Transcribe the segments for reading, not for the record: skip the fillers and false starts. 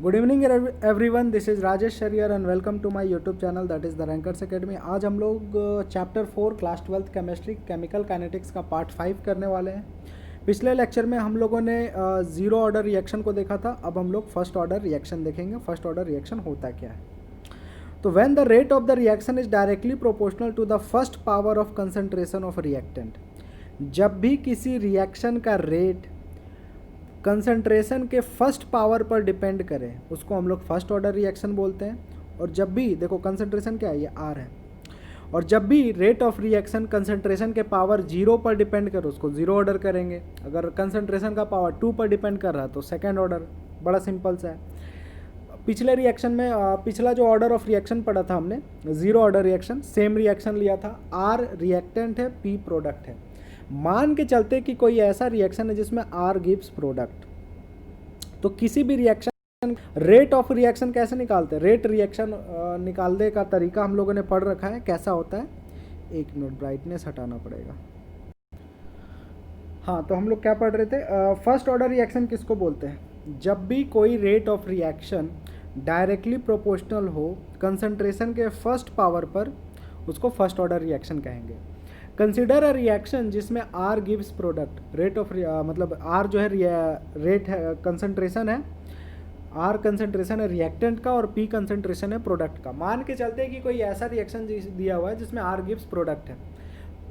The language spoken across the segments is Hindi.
Good evening everyone, this is Rajesh Shariyar and welcome to my YouTube channel that is the rankers academy. आज हम लोग chapter 4 class 12th chemistry chemical kinetics का पार्ट 5 करने वाले हैं। पिछले लेक्चर में हम लोगों ने ज़ीरो ऑर्डर रिएक्शन को देखा था। अब हम लोग फर्स्ट ऑर्डर रिएक्शन देखेंगे। फर्स्ट ऑर्डर रिएक्शन होता क्या है? तो when the rate of the reaction is directly proportional to the first power of concentration of reactant, जब भी किसी रिएक्शन का रेट कंसंट्रेशन के फर्स्ट पावर पर डिपेंड करे उसको हम लोग फर्स्ट ऑर्डर रिएक्शन बोलते हैं। और जब भी देखो कंसंट्रेशन क्या है, ये आर है, और जब भी रेट ऑफ रिएक्शन कंसंट्रेशन के पावर 0 पर डिपेंड करे उसको जीरो ऑर्डर करेंगे। अगर कंसंट्रेशन का पावर 2 पर डिपेंड कर रहा है तो सेकेंड ऑर्डर। बड़ा सिंपल सा है। पिछले रिएक्शन में पिछला जो ऑर्डर ऑफ रिएक्शन पढ़ा था हमने, zero order reaction, same reaction लिया था। आर रिएक्टेंट है, पी प्रोडक्ट है। मान के चलते कि कोई ऐसा रिएक्शन है जिसमें आर गिव्स प्रोडक्ट, तो किसी भी रिएक्शन रेट ऑफ रिएक्शन कैसे निकालते हैं? रेट रिएक्शन निकालने का तरीका हम लोगों ने पढ़ रखा है, कैसा होता है। एक मिनट, ब्राइटनेस हटाना पड़ेगा। हाँ, तो हम लोग क्या पढ़ रहे थे? फर्स्ट ऑर्डर रिएक्शन किसको बोलते हैं? जब भी कोई rate of reaction directly proportional हो कंसंट्रेशन के फर्स्ट पावर पर, उसको फर्स्ट ऑर्डर रिएक्शन कहेंगे। कंसिडर अ रिएक्शन जिसमें R gives product. Rate of मतलब आर जो है रेट है, कंसंट्रेशन है, आर कंसंट्रेशन है रिएक्टेंट का और पी कंसंट्रेशन है प्रोडक्ट का। मान के चलते हैं कि कोई ऐसा रिएक्शन दिया हुआ है जिसमें आर गिव्स प्रोडक्ट है,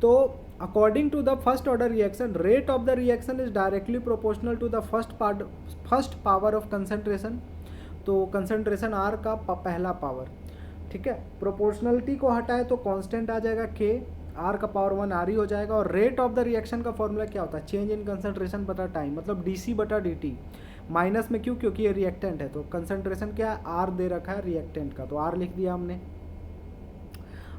तो according to the first order reaction rate of the reaction is directly proportional to the first power of concentration. तो कंसंट्रेशन आर का पहला पावर, ठीक है। प्रोपोर्शनलिटी को हटाए तो कांस्टेंट आ जाएगा के, आर का पावर 1 आर ही हो जाएगा। और रेट ऑफ द रिएक्शन का फॉर्मूला क्या होता है? चेंज इन कंसंट्रेशन बटा टाइम, मतलब डीसी बटा डी। माइनस में क्यों? क्योंकि ये रिएक्टेंट है, तो कंसंट्रेशन क्या है? आर दे रखा है रिएक्टेंट का, तो आर लिख दिया हमने।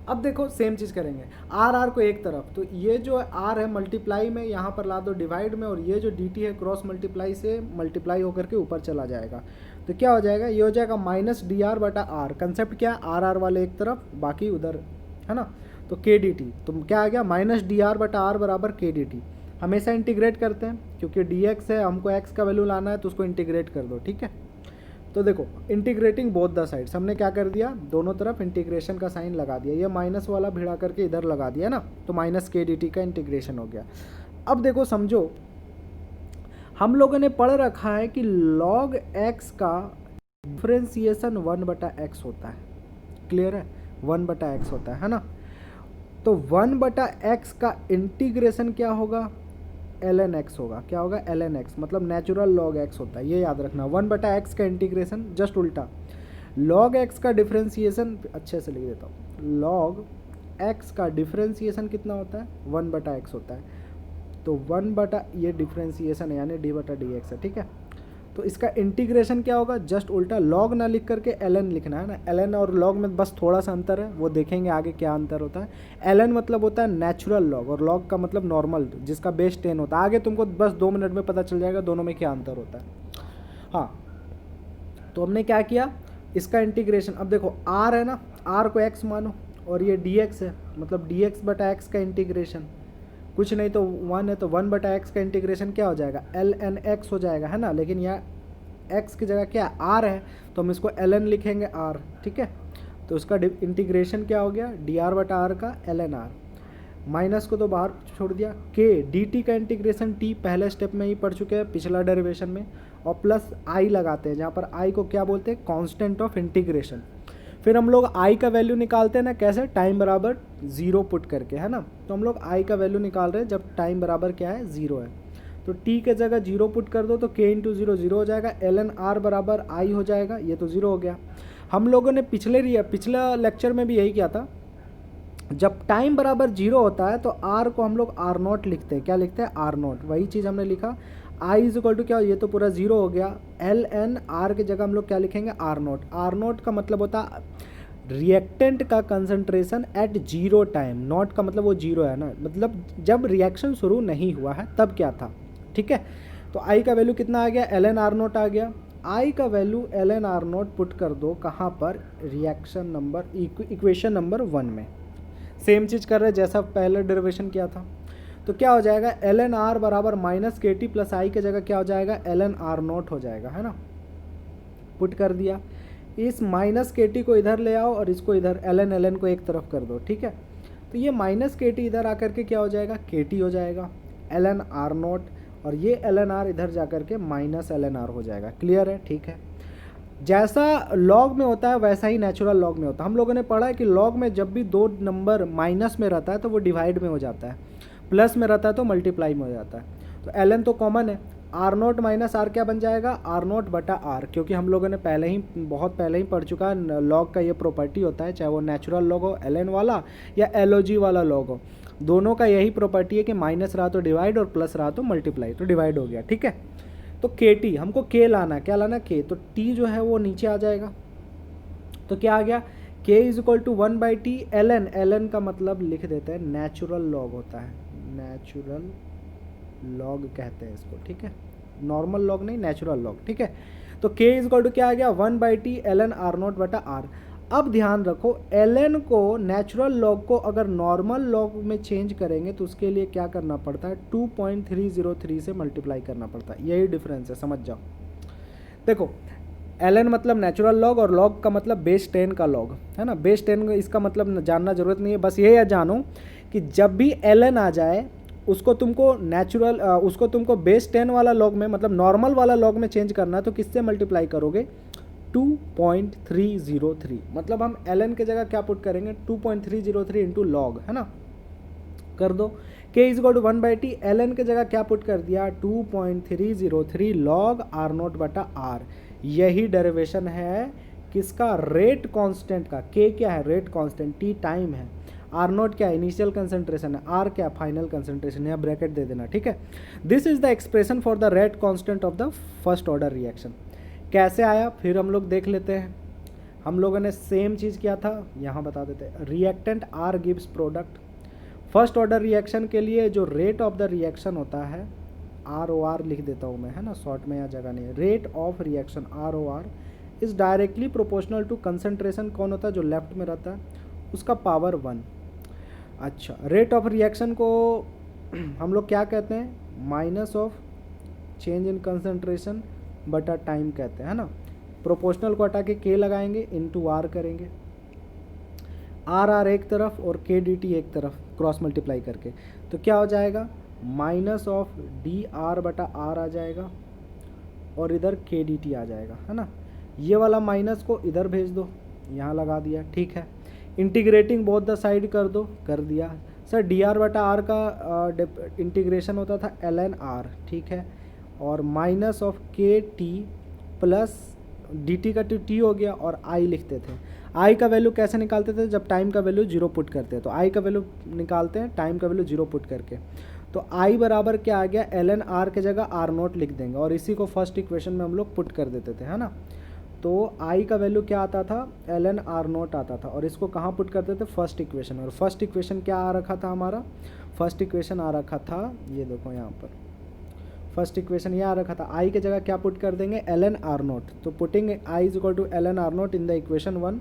अब देखो सेम चीज़ करेंगे, आर को एक तरफ, तो ये जो आर है मल्टीप्लाई में यहाँ पर ला दो डिवाइड में, और ये जो डी टी है क्रॉस मल्टीप्लाई से मल्टीप्लाई होकर के ऊपर चला जाएगा। तो क्या हो जाएगा? ये हो जाएगा माइनस डी आर बटा आर। कंसेप्ट क्या है? आर वाले एक तरफ, बाकी उधर, है ना। तो के डी टी, तो क्या आ गया? माइनस डी आर बटा आर बराबर के डी टी। हमेशा इंटीग्रेट करते हैं क्योंकि डी एक्स है, हमको एक्स का वैल्यू लाना है, तो उसको इंटीग्रेट कर दो, ठीक है। तो देखो इंटीग्रेटिंग बोथ द साइड्स, हमने क्या कर दिया? दोनों तरफ इंटीग्रेशन का साइन लगा दिया। ये माइनस वाला भिड़ा करके इधर लगा दिया ना, तो माइनस के डी टी का इंटीग्रेशन हो गया। अब देखो समझो, हम लोगों ने पढ़ रखा है कि log x का डिफ्रेंसिएशन 1/x होता है। क्लियर है? 1/x होता है ना। तो 1/x का इंटीग्रेशन क्या होगा? ln x होगा। क्या होगा? ln x, मतलब नेचुरल log x होता है, ये याद रखना। 1/x का इंटीग्रेशन जस्ट उल्टा, log x का डिफ्रेंसिएशन, अच्छे से लिख देता हूँ, log x का डिफ्रेंसिएशन कितना होता है? 1/x होता है। तो 1 ये डिफ्रेंसिएशन है, यानी d/dx है, ठीक है। तो इसका इंटीग्रेशन क्या होगा? जस्ट उल्टा, log ना लिख करके ln लिखना है ना। ln और log में बस थोड़ा सा अंतर है, वो देखेंगे आगे क्या अंतर होता है। ln मतलब होता है नेचुरल log, और log का मतलब नॉर्मल, जिसका बेस 10 होता है। आगे तुमको बस 2 मिनट में पता चल जाएगा दोनों में क्या अंतर होता है। हाँ, तो हमने क्या किया? इसका इंटीग्रेशन, अब देखो r है ना, r को x मानो, और ये dx है, मतलब dx/x का इंटीग्रेशन कुछ नहीं तो 1 है, तो 1/x का इंटीग्रेशन क्या हो जाएगा? ln x हो जाएगा, है ना। लेकिन यहाँ x की जगह क्या r है, तो हम इसको ln लिखेंगे r, ठीक है। तो उसका इंटीग्रेशन क्या हो गया? dr/r का ln r। माइनस को तो बाहर छोड़ दिया। k dt का इंटीग्रेशन t पहले स्टेप में ही पढ़ चुके हैं पिछला डेरिवेशन में, और प्लस i लगाते हैं, जहाँ पर i को क्या बोलते हैं? Constant of integration. फिर हम लोग i का वैल्यू निकालते हैं ना, कैसे? टाइम बराबर 0 पुट करके, है ना। तो हम लोग i का वैल्यू निकाल रहे हैं जब टाइम बराबर क्या है? 0 है। तो t के जगह 0 पुट कर दो, तो k इंटू 0 0 हो जाएगा, ln r बराबर i हो जाएगा, ये तो 0 हो गया। हम लोगों ने पिछला लेक्चर में भी यही किया था। जब टाइम बराबर 0 होता है तो r को हम लोग r0 लिखते हैं। क्या लिखते हैं? r0। वही चीज़ हमने लिखा, i इज इक्वल टू क्या? ये तो पूरा 0 हो गया, ln r की जगह हम लोग क्या लिखेंगे? r0। r0 का मतलब होता है रिएक्टेंट का कंसंट्रेशन एट 0 टाइम। नॉट का मतलब वो 0 है ना, मतलब जब रिएक्शन शुरू नहीं हुआ है तब क्या था, ठीक है। तो i का वैल्यू कितना आ गया? ln r0 आ गया। i का वैल्यू ln r0 पुट कर दो कहाँ पर? रिएक्शन नंबर, इक्वेशन नंबर 1 में। सेम चीज़ कर रहे हैं जैसा पहले डेरिवेशन किया था। तो क्या हो जाएगा? ln r बराबर माइनस के टी प्लस आई की जगह क्या हो जाएगा? ln r0 हो जाएगा, है ना। पुट कर दिया। इस माइनस के टी को इधर ले आओ और इसको इधर एल एन को एक तरफ कर दो, ठीक है। तो ये माइनस के टी इधर आकर के क्या हो जाएगा, के टी हो जाएगा, एल एन आर नोट, और ये एल एन आर इधर जा कर के माइनस एल एन आर हो जाएगा। क्लियर है, ठीक है। जैसा लॉग में होता है वैसा ही नेचुरल लॉग में होता है। हम लोगों ने पढ़ा है कि लॉग में जब भी दो नंबर माइनस में रहता है तो वो डिवाइड में हो जाता है, प्लस में रहता है तो मल्टीप्लाई में हो जाता है। तो एल एन तो कॉमन है, आर नोट माइनस आर क्या बन जाएगा, आर नोट बटा आर, क्योंकि हम लोगों ने बहुत पहले ही पढ़ चुका है लॉग का ये प्रॉपर्टी होता है, चाहे वो नेचुरल लॉग हो एल एन वाला या एल ओ जी वाला लॉग हो, दोनों का यही प्रॉपर्टी है कि माइनस रहा तो डिवाइड और प्लस रहा तो मल्टीप्लाई, तो डिवाइड हो गया, ठीक है। तो के टी हमको के लाना है, क्या लाना है, के, तो टी जो है वो नीचे आ जाएगा, तो क्या आ गया, k is equal to 1/t l n, l n का मतलब लिख देते हैं नेचुरल लॉग होता है, नेचुरल लॉग कहते हैं इसको, ठीक है, नॉर्मल लॉग नहीं, नेचुरल लॉग, ठीक है। तो k इज इक्वल टू क्या आ गया, 1/t l n R naught बटा आर। अब ध्यान रखो एल एन को, नेचुरल लॉग को अगर नॉर्मल लॉग में चेंज करेंगे तो उसके लिए क्या करना पड़ता है, 2.303 से मल्टीप्लाई करना पड़ता है, यही डिफरेंस है, समझ जाओ। देखो एल एन मतलब नेचुरल लॉग और लॉग का मतलब बेस 10 का लॉग है ना, बेस 10 इसका मतलब जानना जरूरत नहीं है, बस ये जानो कि जब भी एल एन आ जाए उसको तुमको बेस 10 वाला लॉग में, मतलब नॉर्मल वाला लॉग में चेंज करना है तो किससे मल्टीप्लाई करोगे, 2.303, मतलब हम ln के जगह क्या पुट करेंगे, 2.303 इंटू लॉग, है ना, कर दो। k is equal to 1/t ln के जगह क्या पुट कर दिया, 2.303 लॉग आर नोट बटा आर। यही डेरिवेशन है किसका, रेट कांस्टेंट का। k क्या है, रेट कांस्टेंट, t टाइम है, आर नोट क्या है, इनिशियल कंसंट्रेशन है, आर क्या, फाइनल कंसंट्रेशन, यहाँ ब्रैकेट दे देना, ठीक है। This is the expression for the rate constant of the first order reaction. कैसे आया फिर हम लोग देख लेते हैं। हम लोगों ने सेम चीज़ किया था, यहाँ बता देते हैं। Reactant R gives product. First order reaction के लिए जो रेट ऑफ द रिएक्शन होता है, आर ओ आर लिख देता हूँ मैं, है ना, शॉर्ट में यहाँ जगह नहीं है। Rate of reaction R or R is directly proportional to concentration, कौन होता है, जो लेफ्ट में रहता है, उसका पावर 1। अच्छा, रेट ऑफ रिएक्शन को हम लोग क्या कहते हैं, minus of change in concentration बटा टाइम कहते हैं, है ना। प्रोपोर्शनल को हटा के के लगाएंगे, इनटू आर करेंगे, आर आर एक तरफ और के डी टी एक तरफ, क्रॉस मल्टीप्लाई करके, तो क्या हो जाएगा, माइनस ऑफ डी आर बटा आर आ जाएगा और इधर के डी टी आ जाएगा, है ना। ये वाला माइनस को इधर भेज दो, यहाँ लगा दिया, ठीक है। इंटीग्रेटिंग बोथ द साइड कर दो, कर दिया। सर डी आर बटा आर का इंटीग्रेशन होता था एल एन आर, ठीक है, और माइनस ऑफ के टी प्लस डी टी का टी हो गया और आई लिखते थे। आई का वैल्यू कैसे निकालते थे, जब टाइम का वैल्यू 0 पुट करते हैं, तो आई का वैल्यू निकालते हैं टाइम का वैल्यू 0 पुट करके, तो आई बराबर क्या आ गया, एल एन आर के जगह आर नोट लिख देंगे और इसी को फर्स्ट इक्वेशन में हम लोग पुट कर देते थे, है ना। तो आई का वैल्यू क्या आता था, एल एन आर नोट आता था और इसको कहाँ पुट करते थे, फर्स्ट इक्वेशन। और फर्स्ट इक्वेशन क्या आ रखा था हमारा, फर्स्ट इक्वेशन आ रखा था, ये देखो यहाँ पर फर्स्ट इक्वेशन ये आ रखा था, आई के जगह क्या पुट कर देंगे, एल एन आर नोट। तो putting I is equal to l n R naught in the equation 1,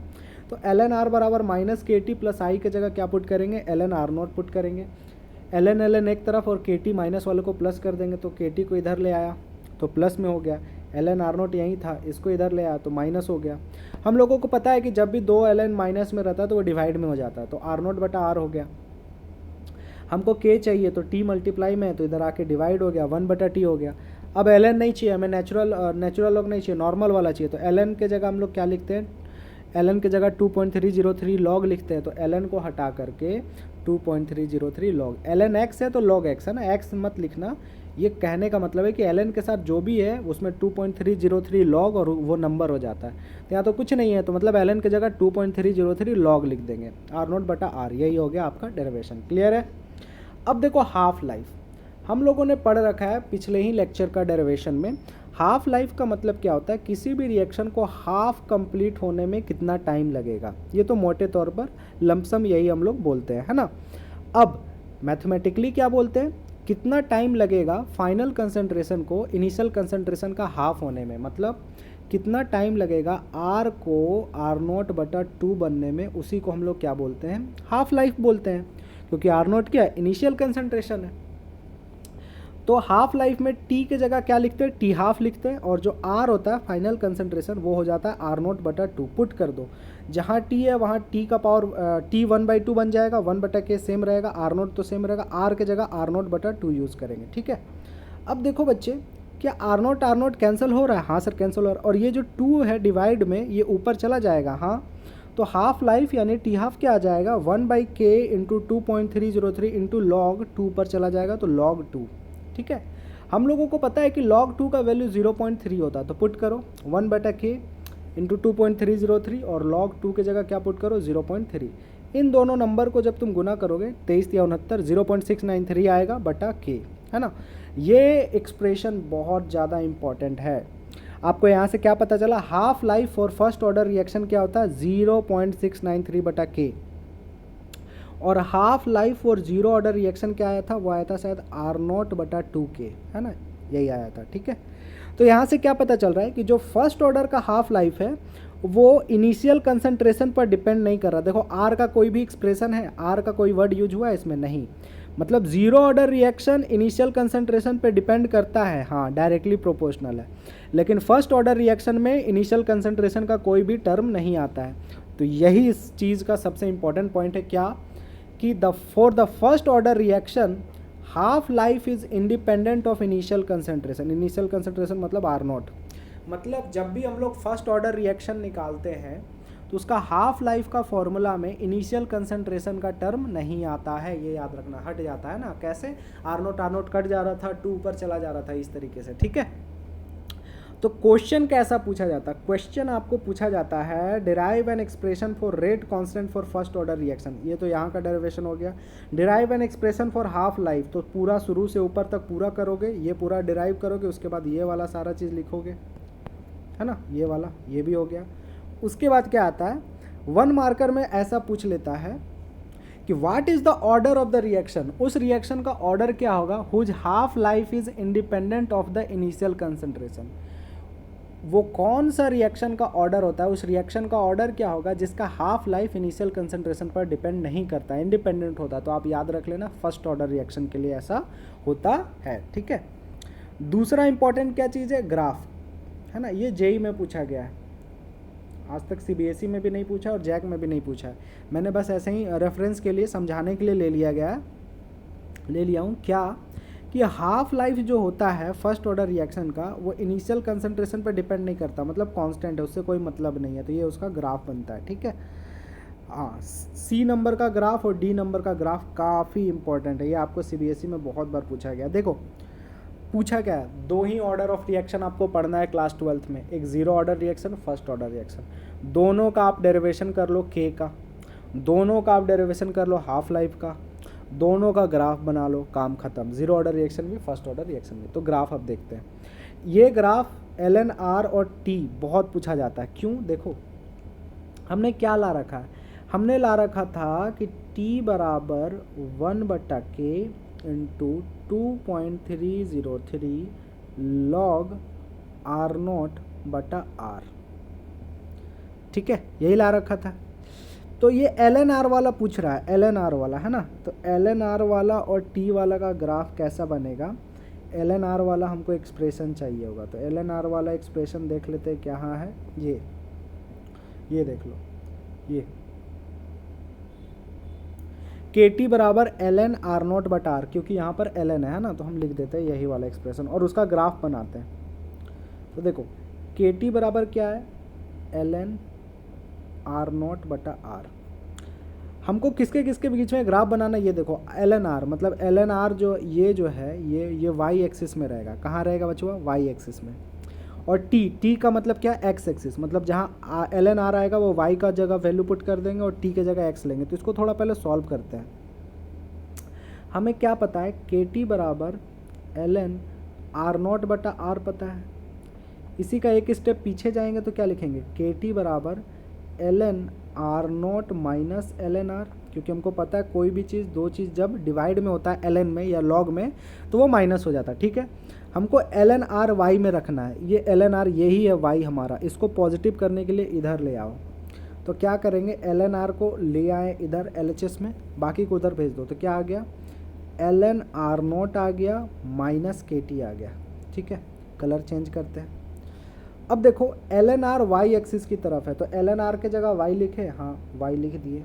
तो एल एन आर बराबर minus k t plus I के जगह क्या पुट करेंगे, l n R naught put करेंगे, एल एन एक तरफ और के टी माइनस वाले को प्लस कर देंगे, तो के टी को इधर ले आया तो प्लस में हो गया, एल एन आर नोट यहीं था, इसको इधर ले आया तो माइनस हो गया। हम लोगों को पता है कि जब भी दो एल एन माइनस में रहता है तो वो डिवाइड में हो जाता है, तो आर नोट बटा आर हो गया। हमको के चाहिए तो टी मल्टीप्लाई में है तो इधर आके डिवाइड हो गया, 1 बटा टी हो गया। अब एल एन नहीं चाहिए हमें, नेचुरल लॉग नहीं चाहिए, नॉर्मल वाला चाहिए, तो एल एन के जगह हम लोग क्या लिखते हैं, एल एन के जगह 2.303 लॉग लिखते हैं, तो एल एन को हटा करके 2.303 लॉग, एल एन एक्स है तो लॉग एक्स है ना, एक्स मत लिखना। ये कहने का मतलब है कि एल एन के साथ जो भी है उसमें 2.303 लॉग और वो नंबर हो जाता है, तो यहाँ तो कुछ नहीं है, तो मतलब एल एन के जगह 2.303 लॉग लिख देंगे, आर नोट बटा आर, यही हो गया आपका डेरिवेशन। क्लियर है। अब देखो हाफ लाइफ, हम लोगों ने पढ़ रखा है पिछले ही लेक्चर का डेरिवेशन में। हाफ लाइफ का मतलब क्या होता है, किसी भी रिएक्शन को हाफ कंप्लीट होने में कितना टाइम लगेगा, ये तो मोटे तौर पर लमसम यही हम लोग बोलते हैं, है ना। अब मैथमेटिकली क्या बोलते हैं, कितना टाइम लगेगा फाइनल कंसंट्रेशन को इनिशियल कंसंट्रेशन का हाफ होने में, मतलब कितना टाइम लगेगा आर को आर नोट बटा 2 बनने में, उसी को हम लोग क्या बोलते हैं, हाफ लाइफ बोलते हैं, क्योंकि आर नोट क्या है, इनिशियल कंसंट्रेशन है। तो हाफ लाइफ में टी के जगह क्या लिखते हैं, टी हाफ लिखते हैं, और जो आर होता है फाइनल कंसंट्रेशन वो हो जाता है आर नोट बटा टू। पुट कर दो, जहाँ टी है वहाँ टी का पावर टी 1/2 बन जाएगा, 1/k सेम रहेगा, आर नोट तो सेम रहेगा, आर के जगह आर नोट बटा टू यूज़ करेंगे। ठीक है, अब देखो बच्चे, क्या आर नोट कैंसिल हो रहा है? हाँ सर कैंसिल हो रहा है। और ये जो टू है डिवाइड में ये ऊपर चला जाएगा, हाँ, तो हाफ लाइफ यानी टी हाफ क्या आ जाएगा, 1/k into 2.303 into log to पर चला जाएगा, तो log 2। ठीक है, हम लोगों को पता है कि log 2 का वैल्यू 0.3 होता है, तो पुट करो 1/k इंटू 2.303 और log 2 के जगह क्या पुट करो, 0.3। इन दोनों नंबर को जब तुम गुना करोगे 23 या 69, 0.693 आएगा बटा k, है ना। ये एक्सप्रेशन बहुत ज़्यादा इंपॉर्टेंट है। आपको यहाँ से क्या पता चला, half life for first order reaction क्या होता है, 0.693 बटा के, और half life for zero order reaction क्या आया था, वो आया था शायद आर नोट बटा 2k, है ना, यही आया था। ठीक है, तो यहाँ से क्या पता चल रहा है कि जो फर्स्ट ऑर्डर का हाफ लाइफ है वो इनिशियल कंसंट्रेशन पर डिपेंड नहीं कर रहा। देखो आर का कोई भी एक्सप्रेशन है, आर का कोई वर्ड यूज हुआ है इसमें, नहीं, मतलब zero order reaction initial concentration पे डिपेंड करता है, हाँ डायरेक्टली प्रोपोर्शनल है, लेकिन फर्स्ट ऑर्डर रिएक्शन में इनिशियल कंसंट्रेशन का कोई भी टर्म नहीं आता है। तो यही इस चीज़ का सबसे इंपॉर्टेंट पॉइंट है, क्या कि for the first order reaction half life is independent of initial concentration. Initial concentration मतलब आर नोट, मतलब जब भी हम लोग फर्स्ट ऑर्डर रिएक्शन निकालते हैं तो उसका हाफ लाइफ का फॉर्मूला में इनिशियल कंसंट्रेशन का टर्म नहीं आता है, ये याद रखना, हट जाता है ना। कैसे, आर नोट कट जा रहा था, टू ऊपर चला जा रहा था, इस तरीके से। ठीक है, तो क्वेश्चन कैसा पूछा जाता है, क्वेश्चन आपको पूछा जाता है derive an expression for rate constant for first order reaction. ये तो यहाँ का डेरिवेशन हो गया। Derive an expression for half life, तो पूरा शुरू से ऊपर तक पूरा करोगे, ये पूरा डिराइव करोगे, उसके बाद ये वाला सारा चीज़ लिखोगे, है ना, ये वाला, ये भी हो गया। उसके बाद क्या आता है, वन मार्कर में ऐसा पूछ लेता है कि what is the order of the reaction, उस रिएक्शन का ऑर्डर क्या होगा, whose half life is independent of the initial concentration. वो कौन सा रिएक्शन का ऑर्डर होता है, उस रिएक्शन का ऑर्डर क्या होगा जिसका हाफ लाइफ इनिशियल कंसंट्रेशन पर डिपेंड नहीं करता, इंडिपेंडेंट होता। तो आप याद रख लेना, फर्स्ट ऑर्डर रिएक्शन के लिए ऐसा होता है। ठीक है, दूसरा इंपॉर्टेंट क्या चीज़ है, ग्राफ, है ना, ये जेई में पूछा गया है, आज तक सीबीएसई में भी नहीं पूछा और जैक में भी नहीं पूछा है। मैंने बस ऐसे ही रेफरेंस के लिए, समझाने के लिए ले लिया हूँ क्या, कि हाफ लाइफ जो होता है फर्स्ट ऑर्डर रिएक्शन का वो इनिशियल कंसंट्रेशन पर डिपेंड नहीं करता, मतलब कांस्टेंट है, उससे कोई मतलब नहीं है, तो ये उसका ग्राफ बनता है। ठीक है, हाँ, सी नंबर का ग्राफ और डी नंबर का ग्राफ काफ़ी इंपॉर्टेंट है, ये आपको सीबीएसई में बहुत बार पूछा गया। देखो पूछा क्या है, दो ही ऑर्डर ऑफ रिएक्शन आपको पढ़ना है क्लास 12th में, एक zero order reaction, first order reaction, दोनों का आप डेरिवेशन कर लो के का, दोनों का आप डेरिवेशन कर लो हाफ लाइफ का, दोनों का ग्राफ बना लो, काम खत्म, जीरो ऑर्डर रिएक्शन भी फर्स्ट ऑर्डर रिएक्शन भी। तो ग्राफ अब देखते हैं, ये ग्राफ ln r और t बहुत पूछा जाता है। क्यों, देखो हमने क्या ला रखा है, हमने ला रखा था कि t बराबर 1/k into 2.303 log r note बटा r। ठीक है, यही ला रखा था। तो ये ln r वाला पूछ रहा है, ln r वाला, है ना, तो ln r वाला और t वाला का ग्राफ कैसा बनेगा, ln r वाला हमको एक्सप्रेशन चाहिए होगा, तो ln r वाला एक्सप्रेशन देख लेते हैं, क्या है ये देख लो, ये KT बराबर ln r नोट बटा r, क्योंकि यहाँ पर ln है ना, तो हम लिख देते हैं यही वाला एक्सप्रेशन और उसका ग्राफ बनाते हैं। तो देखो KT बराबर क्या है, ln r नोट बटा r। हमको किसके किसके बीच में ग्राफ बनाना है, ये देखो ln r, मतलब ln r जो है ये y एक्सिस में रहेगा, कहाँ रहेगा बच्चों, y एक्सिस में, और t का मतलब क्या है, x एक्सिस, मतलब जहाँ ln r आएगा वो y का जगह वैल्यू पुट कर देंगे और t के जगह x लेंगे। तो इसको थोड़ा पहले सॉल्व करते हैं। हमें क्या पता है, KT बराबर ln r नोट बटा r पता है, इसी का एक स्टेप पीछे जाएंगे तो क्या लिखेंगे, KT बराबर ln r note minus ln r, क्योंकि हमको पता है कोई भी चीज़, दो चीज़ जब डिवाइड में होता है ln में या log में तो वो माइनस हो जाता है। ठीक है, हमको ln r y में रखना है, ये ln r यही है y हमारा, इसको पॉजिटिव करने के लिए इधर ले आओ। तो क्या करेंगे, ln r को ले आए इधर LHS में, बाकी को उधर भेज दो, तो क्या आ गया ln आर नोट आ गया माइनस के टी आ गया। ठीक है, कलर चेंज करते हैं। अब देखो ln आर वाई एक्सिस की तरफ है, तो ln आर के जगह y लिखे, हाँ y लिख दिए।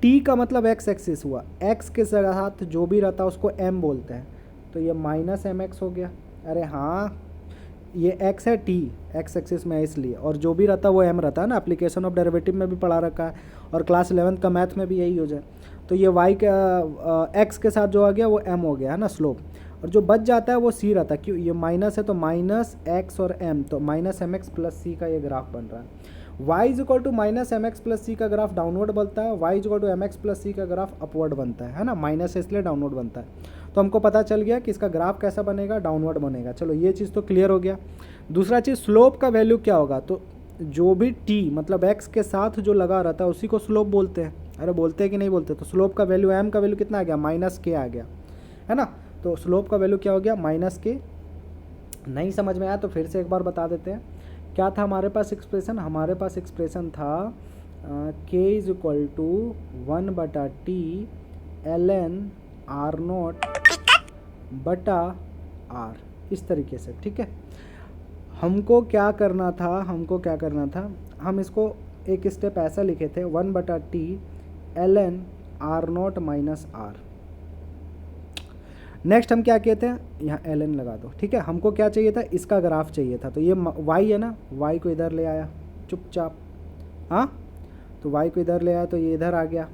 t का मतलब x एक्सिस हुआ, x के साथ जो भी रहता है उसको m बोलते हैं, तो ये माइनस एम एक्स हो गया। अरे हाँ, ये x है, t x एक्सिस में है इसलिए, और जो भी रहता है वो m रहता है ना, एप्लीकेशन ऑफ डेरिवेटिव में भी पढ़ा रखा है और क्लास 11th का मैथ में भी यही हो जाए। तो ये y का x के साथ जो आ गया वो m हो गया है ना स्लोप, और जो बच जाता है वो c रहता है। क्यों, ये माइनस है तो माइनस x और m, तो minus M X plus C का ये ग्राफ बन रहा है। y is equal to minus M X plus C का ग्राफ डाउनवर्ड बनता है, y is equal to M X plus C का ग्राफ अपवर्ड बनता है ना, माइनस है इसलिए डाउनवर्ड बनता है। तो हमको पता चल गया कि इसका ग्राफ कैसा बनेगा, डाउनवर्ड बनेगा। चलो ये चीज़ तो क्लियर हो गया। दूसरा चीज़, स्लोप का वैल्यू क्या होगा, तो जो भी t मतलब x के साथ जो लगा रहता है उसी को स्लोप बोलते हैं। अरे बोलते हैं कि नहीं बोलते, तो स्लोप का वैल्यू m का वैल्यू कितना आ गया, माइनस के आ गया है ना। तो स्लोप का वैल्यू क्या हो गया, माइनस के। नहीं समझ में आया तो फिर से एक बार बता देते हैं। क्या था हमारे पास एक्सप्रेशन, हमारे पास एक्सप्रेशन था k is equal to 1/t ln R naught बटा आर, इस तरीके से। ठीक है, हमको क्या करना था, हम इसको एक स्टेप ऐसा लिखे थे, 1/t ln R naught minus R. Next हम क्या कहते हैं, यहाँ ln लगा दो। ठीक है, हमको क्या चाहिए था, इसका ग्राफ चाहिए था, तो ये y है ना, y को इधर ले आया चुपचाप, हाँ तो y को इधर ले आया तो ये इधर आ गया,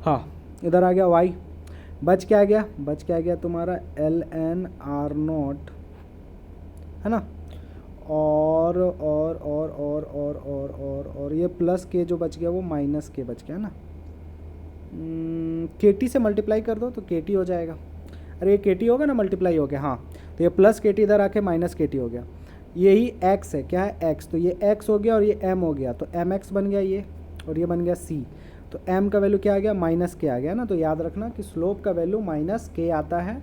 हाँ इधर आ गया y। बच क्या गया तुम्हारा ln आर नोट है ना, और ये प्लस के जो बच गया वो माइनस के बच गया ना। के टी से मल्टीप्लाई कर दो तो के टी हो जाएगा। अरे ये के टी होगा ना, मल्टीप्लाई हो गया, हाँ तो ये प्लस के टी इधर आके माइनस के टी हो गया। यही x है, क्या है x, तो ये x हो गया और ये m हो गया, तो एम एक्स बन गया ये, और ये बन गया c। तो m का वैल्यू क्या आ गया, माइनस के आ गया ना। तो याद रखना कि स्लोप का वैल्यू माइनस के आता है,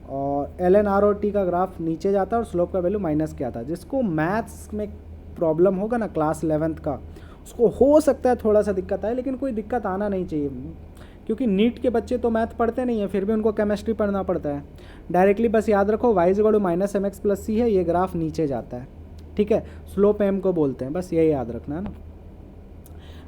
और ln आर और t का ग्राफ नीचे जाता है और स्लोप का वैल्यू माइनस के आता है। जिसको मैथ्स में प्रॉब्लम होगा ना क्लास 11th का, उसको हो सकता है थोड़ा सा दिक्कत आए, लेकिन कोई दिक्कत आना नहीं चाहिए, क्योंकि नीट के बच्चे तो मैथ पढ़ते नहीं हैं, फिर भी उनको केमिस्ट्री पढ़ना पड़ता है। डायरेक्टली बस याद रखो y is equal to minus M X plus C है, ये ग्राफ नीचे जाता है। ठीक है, स्लोप m को बोलते हैं, बस यही याद रखना है ना।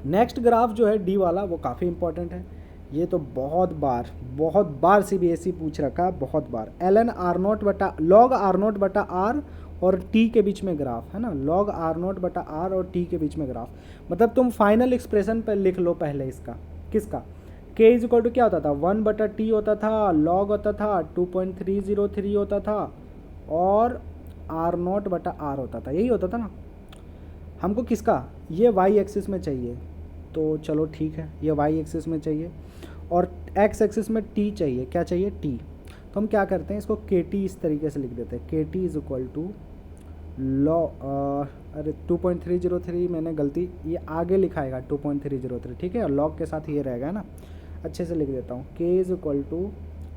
नेक्स्ट ग्राफ जो है d वाला, वो काफ़ी इंपॉर्टेंट है। ये तो बहुत बार CBSE पूछ रखा है, बहुत बार। ln आर नोट बटा लॉग आर नोट बटा आर और t के बीच में ग्राफ है ना, लॉग आर नोट बटा आर और t के बीच में ग्राफ। मतलब तुम फाइनल एक्सप्रेशन पर लिख लो पहले इसका, किसका, k इज इक्वल टू क्या होता था, 1/t होता था, लॉग होता था 2.303 होता था, और आर नोट बटा आर होता था, यही होता था ना। हमको किसका, ये y एक्सिस में चाहिए, तो चलो ठीक है, ये y एक्सिस में चाहिए, और x एक्सिस में t चाहिए, क्या चाहिए t। तो हम क्या करते हैं, इसको kt इस तरीके से लिख देते हैं, kt इज इक्वल टू अरे 2.303 मैंने गलती, ये आगे लिखाएगा 2.303, ठीक है, और लॉग के साथ ये रहेगा ना, अच्छे से लिख देता हूँ, k is equal to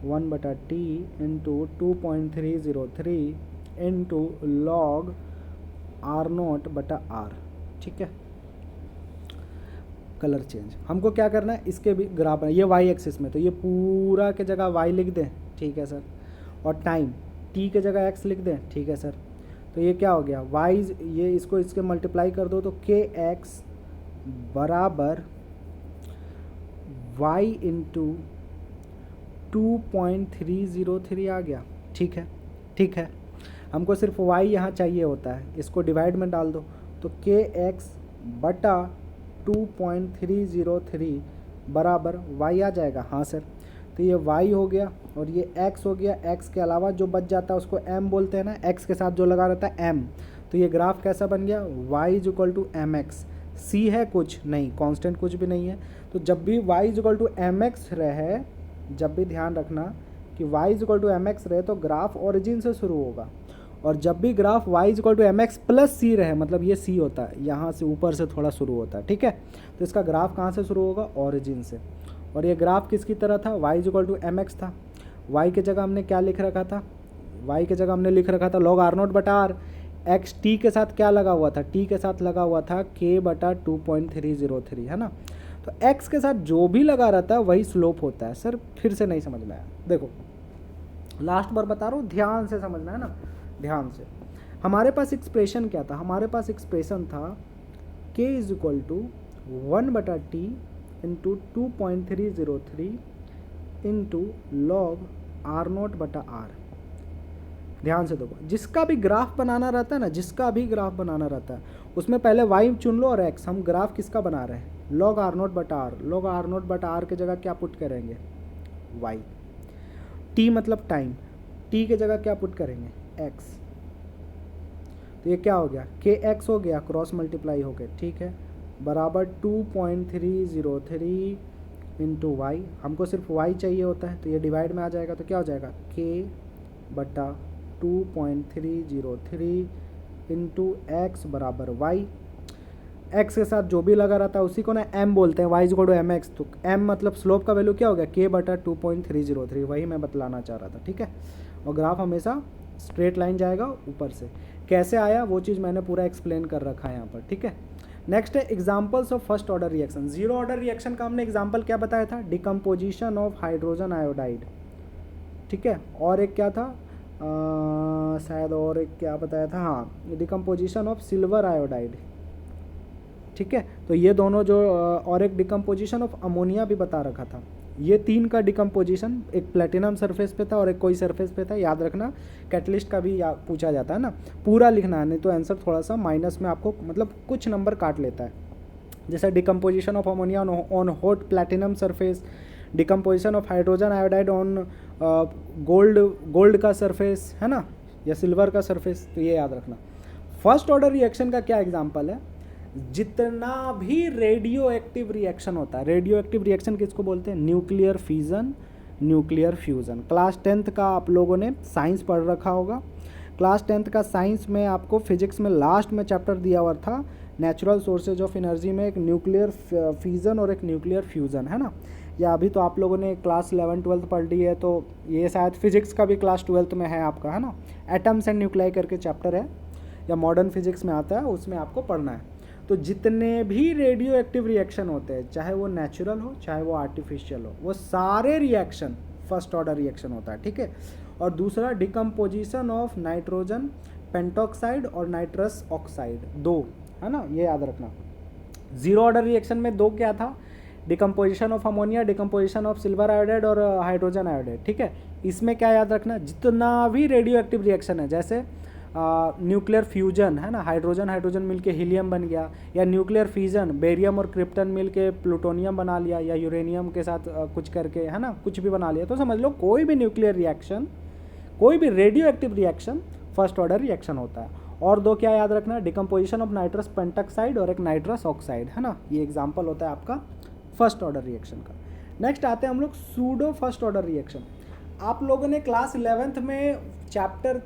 1/t into 2.303 into log R naught बटा आर। ठीक है, कलर चेंज, हमको क्या करना है, इसके भी ग्राफ है, ये y एक्सिस में, तो ये पूरा के जगह y लिख दें, ठीक है सर, और टाइम t के जगह x लिख दें, ठीक है सर। तो ये क्या हो गया, y, ये इसको इसके मल्टीप्लाई कर दो तो kx बराबर y इंटू 2.303 आ गया। ठीक है, हमको सिर्फ y यहाँ चाहिए होता है, इसको डिवाइड में डाल दो तो kx बटा 2.303 बराबर y आ जाएगा, हाँ सर। तो ये y हो गया और ये x हो गया, x के अलावा जो बच जाता है उसको m बोलते हैं ना, x के साथ जो लगा रहता है m। तो ये ग्राफ कैसा बन गया, y is equal to M x, c है कुछ नहीं, कांस्टेंट कुछ भी नहीं है। तो जब भी y is equal to M x रहे, जब भी ध्यान रखना कि y is equal to M x रहे तो ग्राफ ओरिजिन से शुरू होगा, और जब भी graph y is equal to M X plus C रहे, मतलब ये c होता है, यहाँ से ऊपर से थोड़ा शुरू होता है, ठीक है। तो इसका ग्राफ कहाँ से शुरू होगा, ओरिजिन से। और ये ग्राफ किसकी तरह था, y is equal to M x था, y की जगह हमने क्या लिख रखा था, y की जगह हमने लिख रखा था लॉग आर नोट बटा आर। x t के साथ क्या लगा हुआ था, t के साथ लगा हुआ था k बटा 2.303, है ना। तो x के साथ जो भी लगा रहता है वही स्लोप होता है। सर फिर से नहीं समझ में आया, देखो लास्ट बार बता रहा हूँ, ध्यान से समझना है ना, ध्यान से। हमारे पास एक्सप्रेशन क्या था, हमारे पास एक्सप्रेशन था k is equal to 1/t into 2.303 into log R0/r। ध्यान से देखो, जिसका भी ग्राफ बनाना रहता है ना, जिसका भी ग्राफ बनाना रहता है उसमें पहले y चुन लो और x। हम ग्राफ किसका बना रहे हैं, log R0/r। log R0/r के जगह क्या पुट करेंगे, y। t मतलब टाइम, t के जगह क्या पुट करेंगे, x। तो ये क्या हो गया, kx हो गया, क्रॉस मल्टीप्लाई हो गया, ठीक है, बराबर 2.303 इंटू वाई। हमको सिर्फ y चाहिए होता है, तो ये डिवाइड में आ जाएगा, तो क्या हो जाएगा k/2.303 इंटू एक्स बराबर y। x के साथ जो भी लगा रहता है उसी को ना m बोलते हैं, y is equal to mx। तो m मतलब स्लोप का वैल्यू क्या हो गया, k/2.303, वही मैं बतलाना चाह रहा था, ठीक है। और ग्राफ हमेशा स्ट्रेट लाइन जाएगा ऊपर से। कैसे आया वो चीज़ मैंने पूरा एक्सप्लेन कर रखा है यहाँ पर, ठीक है। नेक्स्ट है examples of first order reaction. Zero order reaction का हमने एग्जाम्पल क्या बताया था, डिकम्पोजिशन ऑफ हाइड्रोजन आयोडाइड, ठीक है। और एक क्या था, शायद और एक क्या बताया था, हाँ, डिकम्पोजिशन ऑफ सिल्वर आयोडाइड, ठीक है। तो ये दोनों जो, और एक डिकम्पोजिशन ऑफ अमोनिया भी बता रखा था। ये तीन का डिकम्पोजिशन एक प्लेटिनम सरफेस पे था और एक कोई सरफेस पे था, याद रखना। कैटलिस्ट का भी पूछा जाता है ना, पूरा लिखना है, नहीं तो आंसर थोड़ा सा माइनस में आपको मतलब कुछ नंबर काट लेता है। जैसे decomposition of ammonia on hot platinum surface, decomposition of hydrogen iodide on gold का सरफेस, है ना, या सिल्वर का सरफेस, तो ये याद रखना। फर्स्ट ऑर्डर रिएक्शन का क्या एग्जाम्पल है, जितना भी रेडियो एक्टिव रिएक्शन होता है। रेडियो एक्टिव रिएक्शन किसको बोलते हैं, nuclear fission, nuclear fusion. Class 10th का आप लोगों ने साइंस पढ़ रखा होगा। क्लास 10th का साइंस में आपको फिजिक्स में लास्ट में चैप्टर दिया हुआ था, नेचुरल सोर्सेज ऑफ एनर्जी में एक न्यूक्लियर फिजन और एक न्यूक्लियर फ्यूज़न, है ना। या अभी तो आप लोगों ने क्लास 11-12 पढ़ ली है, तो ये शायद फिजिक्स का भी क्लास 12th में है आपका, है ना। एटम्स एंड न्यूक्लियाई करके चैप्टर है, या मॉडर्न फिजिक्स में आता है, उसमें आपको पढ़ना है। तो जितने भी रेडियो एक्टिव रिएक्शन होते हैं, चाहे वो नेचुरल हो चाहे वो आर्टिफिशियल हो, वो सारे रिएक्शन फर्स्ट ऑर्डर रिएक्शन होता है, ठीक है। और दूसरा डिकम्पोजिशन ऑफ नाइट्रोजन पेंटॉक्साइड और नाइट्रस ऑक्साइड, दो, है ना, ये याद रखना। जीरो ऑर्डर रिएक्शन में दो क्या था, decomposition of ammonia, decomposition of silver iodide और हाइड्रोजन आयोडाइड, ठीक है। इसमें क्या याद रखना, जितना भी रेडियो एक्टिव रिएक्शन है, जैसे न्यूक्लियर फ्यूजन, है ना, हाइड्रोजन हाइड्रोजन मिलके हीलियम बन गया, या न्यूक्लियर फ्यूजन बेरियम और क्रिप्टन मिलके प्लूटोनियम बना लिया, या यूरेनियम के साथ कुछ करके, है ना, कुछ भी बना लिया। तो समझ लो कोई भी न्यूक्लियर रिएक्शन, कोई भी radio active reaction first order reaction होता है। और दो क्या याद रखना, डिकम्पोजिशन ऑफ नाइट्रस पेंटॉक्साइड और एक नाइट्रस ऑक्साइड, है ना, ये एग्जाम्पल होता है आपका फर्स्ट ऑर्डर रिएक्शन का। नेक्स्ट आते हैं हम लोग सूडो फर्स्ट ऑर्डर रिएक्शन। आप लोगों ने क्लास 11th में chapter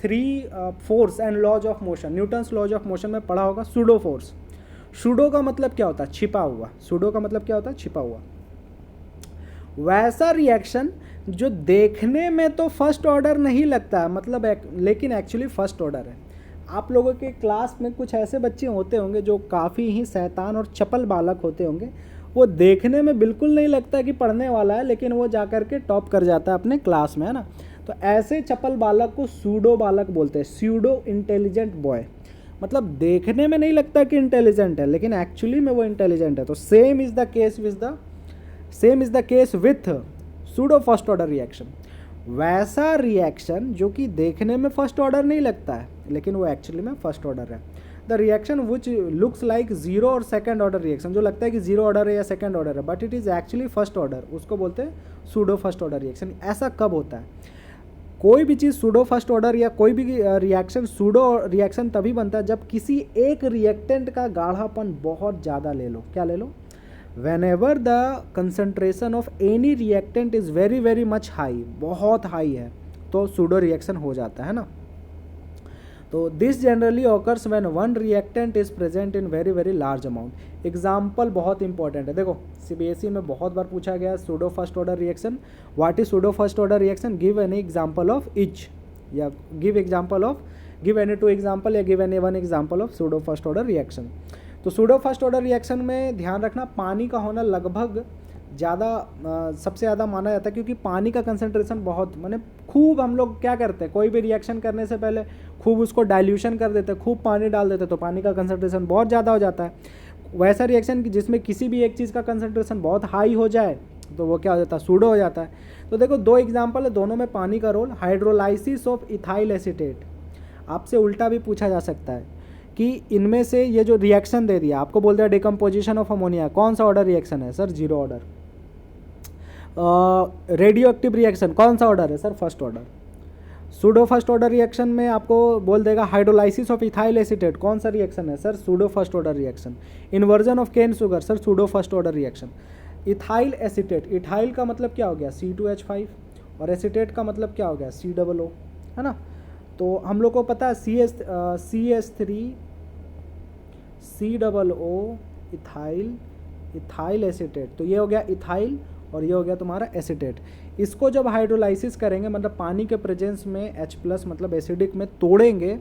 3 force and laws of motion, Newton's laws of motion में पढ़ा होगा सूडो फोर्स। सूडो का मतलब क्या होता है, छिपा हुआ। सूडो का मतलब क्या होता है, छिपा हुआ। वैसा रिएक्शन जो देखने में तो फर्स्ट ऑर्डर नहीं लगता है, मतलब लेकिन एक्चुअली फर्स्ट ऑर्डर है। आप लोगों के क्लास में कुछ ऐसे बच्चे होते होंगे जो काफ़ी ही शैतान और चपल बालक होते होंगे, वो देखने में बिल्कुल नहीं लगता कि पढ़ने वाला है, लेकिन वो जा कर के टॉप कर जाता है अपने क्लास में, है ना। तो ऐसे चपल बालक को सूडो बालक बोलते हैं, सूडो इंटेलिजेंट बॉय। मतलब देखने में नहीं लगता कि इंटेलिजेंट है, लेकिन एक्चुअली में वो इंटेलिजेंट है। तो same is the case with pseudo first order reaction. वैसा रिएक्शन जो कि देखने में फर्स्ट ऑर्डर नहीं लगता है, लेकिन वो एक्चुअली में फर्स्ट ऑर्डर है। The reaction which looks like zero और सेकंड ऑर्डर रिएक्शन, जो लगता है कि जीरो ऑर्डर है या सेकंड ऑर्डर है, but it is actually first order, उसको बोलते हैं सूडो फर्स्ट ऑर्डर रिएक्शन। ऐसा कब होता है, कोई भी चीज़ सूडो फर्स्ट ऑर्डर या कोई भी रिएक्शन सूडो रिएक्शन तभी बनता है जब किसी एक रिएक्टेंट का गाढ़ापन बहुत ज़्यादा ले लो। क्या ले लो, whenever the concentration of any reactant is very very much high, बहुत हाई है, तो सूडो रिएक्शन हो जाता है ना। तो this generally occurs when one reactant is present in very very large amount. Example बहुत इंपॉर्टेंट है, देखो सीबीएसई में बहुत बार पूछा गया pseudo first order reaction, what is pseudo first order reaction, give any example of each, या गिव एनी टू एग्जाम्पल, या give any one example of pseudo first order reaction. तो सूडो फर्स्ट ऑर्डर रिएक्शन में ध्यान रखना पानी का होना लगभग सबसे ज़्यादा माना जाता है, क्योंकि पानी का कंसंट्रेशन बहुत माने खूब हम लोग क्या करते हैं, कोई भी रिएक्शन करने से पहले खूब उसको डाइल्यूशन कर देते हैं, खूब पानी डाल देते हैं, तो पानी का कंसंट्रेशन बहुत ज़्यादा हो जाता है। वैसा रिएक्शन जिसमें किसी भी एक चीज़ का कंसंट्रेशन बहुत हाई हो जाए तो वो क्या हो जाता है, सूडो हो जाता है। तो देखो दो एग्जाम्पल है, दोनों में पानी का role. Hydrolysis of ethyl acetate, आपसे उल्टा भी पूछा जा सकता है कि इनमें से ये जो रिएक्शन दे दिया आपको, बोल दिया डिकम्पोजिशन ऑफ अमोनिया, कौन सा ऑर्डर रिएक्शन है sir, zero order. Radio active reaction कौन सा ऑर्डर है sir, first order. Pseudo first order reaction में आपको बोल देगा हाइड्रोलाइसिस ऑफ इथाइल एसीटेट, कौन सा रिएक्शन है sir, pseudo first order reaction. Inversion of cane sugar sir, pseudo first order reaction. Ethyl acetate, ethyl का मतलब क्या हो गया C2H5 और एसीटेट का मतलब क्या हो गया COO, है ना। तो हम लोग को पता है CH3 COO इथाइल एसीटेट, तो ये हो गया इथाइल और ये हो गया तुम्हारा एसीटेट। इसको जब हाइड्रोलाइसिस करेंगे मतलब पानी के प्रेजेंस में H+ मतलब एसिडिक में तोड़ेंगे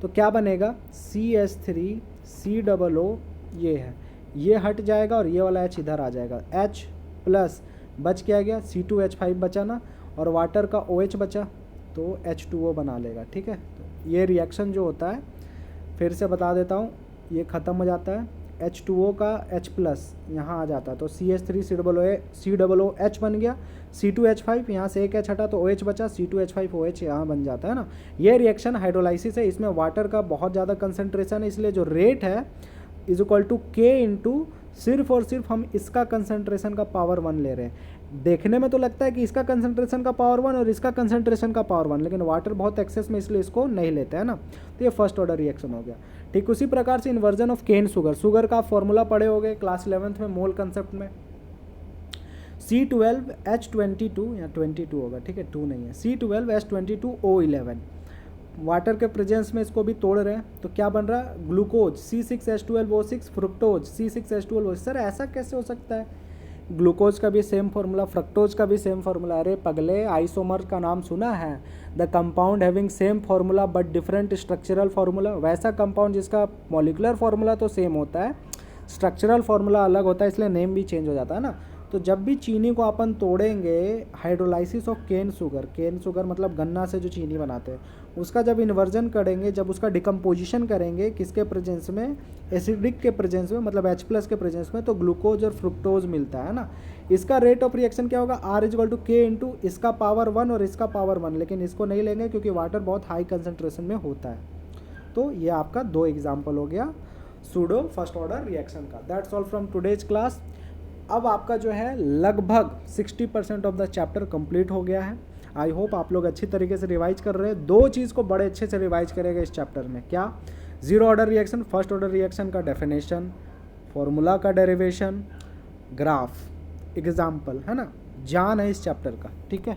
तो क्या बनेगा CH3 COO, ये है, ये हट जाएगा और ये वाला H इधर आ जाएगा, H+ बच क्या गया C2H5 बचा ना, और वाटर का OH बचा तो H2O बना लेगा, ठीक है। तो ये रिएक्शन जो होता है फिर से बता देता हूँ, ये ख़त्म हो जाता है, H2O का H+ यहाँ आ जाता है तो CH3 COOH बन गया, C2H5 यहाँ से एक H हटा तो OH बचा, C2H5 OH यहाँ बन जाता है ना। ये रिएक्शन हाइड्रोलाइसिस है, इसमें वाटर का बहुत ज़्यादा कंसंट्रेशन है, इसलिए जो रेट है is equal to K into सिर्फ और सिर्फ हम इसका कंसंट्रेशन का पावर 1 ले रहे हैं। देखने में तो लगता है कि इसका कंसंट्रेशन का पावर 1 और इसका कंसंट्रेशन का पावर 1, लेकिन वाटर बहुत एक्सेस में इसलिए इसको नहीं लेते हैं ना। तो ये फर्स्ट ऑर्डर रिएक्शन हो गया। ठीक उसी प्रकार से inversion of cane sugar, sugar का फॉर्मूला पढ़े होगे क्लास 11th में मोल कंसेप्ट में, C12H22 या 22 होगा, ठीक है 2 नहीं है, C12H22O11। वाटर के प्रेजेंस में इसको भी तोड़ रहे हैं तो क्या बन रहा है glucose C6H12O6, fructose C6H12O6। Sir ऐसा कैसे हो सकता है, ग्लूकोज का भी सेम फार्मूला, फ्रक्टोज का भी सेम फार्मूला। अरे पगले, आइसोमर का नाम सुना है, the compound having same formula but different structural formula. वैसा कंपाउंड जिसका मॉलिकुलर फार्मूला तो सेम होता है, स्ट्रक्चरल फार्मूला अलग होता है, इसलिए नेम भी चेंज हो जाता है ना। तो जब भी चीनी को अपन तोड़ेंगे, हाइड्रोलाइसिस ऑफ केन शुगर मतलब गन्ना से जो चीनी बनाते हैं, उसका जब इन्वर्जन करेंगे, जब उसका डिकम्पोजिशन करेंगे किसके प्रेजेंस में, एसिडिक के प्रेजेंस में मतलब H+ के प्रेजेंस में, तो ग्लूकोज और फ्रुक्टोज मिलता है ना। इसका रेट ऑफ रिएक्शन क्या होगा, R = K इंटू इसका पावर 1 और इसका पावर 1, लेकिन इसको नहीं लेंगे क्योंकि वाटर बहुत हाई कंसंट्रेशन में होता है। तो ये आपका 2 एग्जाम्पल हो गया सूडो फर्स्ट ऑर्डर रिएक्शन का। That's all from today's class. अब आपका जो है लगभग 60% ऑफ द चैप्टर कंप्लीट हो गया है। आई होप आप लोग अच्छी तरीके से रिवाइज कर रहे हैं। 2 चीज़ को बड़े अच्छे से रिवाइज करेंगे इस चैप्टर में, क्या, zero order reaction, first order reaction का डेफिनेशन, फॉर्मूला का डेरिवेशन, ग्राफ, एग्जाम्पल, है ना, जान है इस चैप्टर का, ठीक है।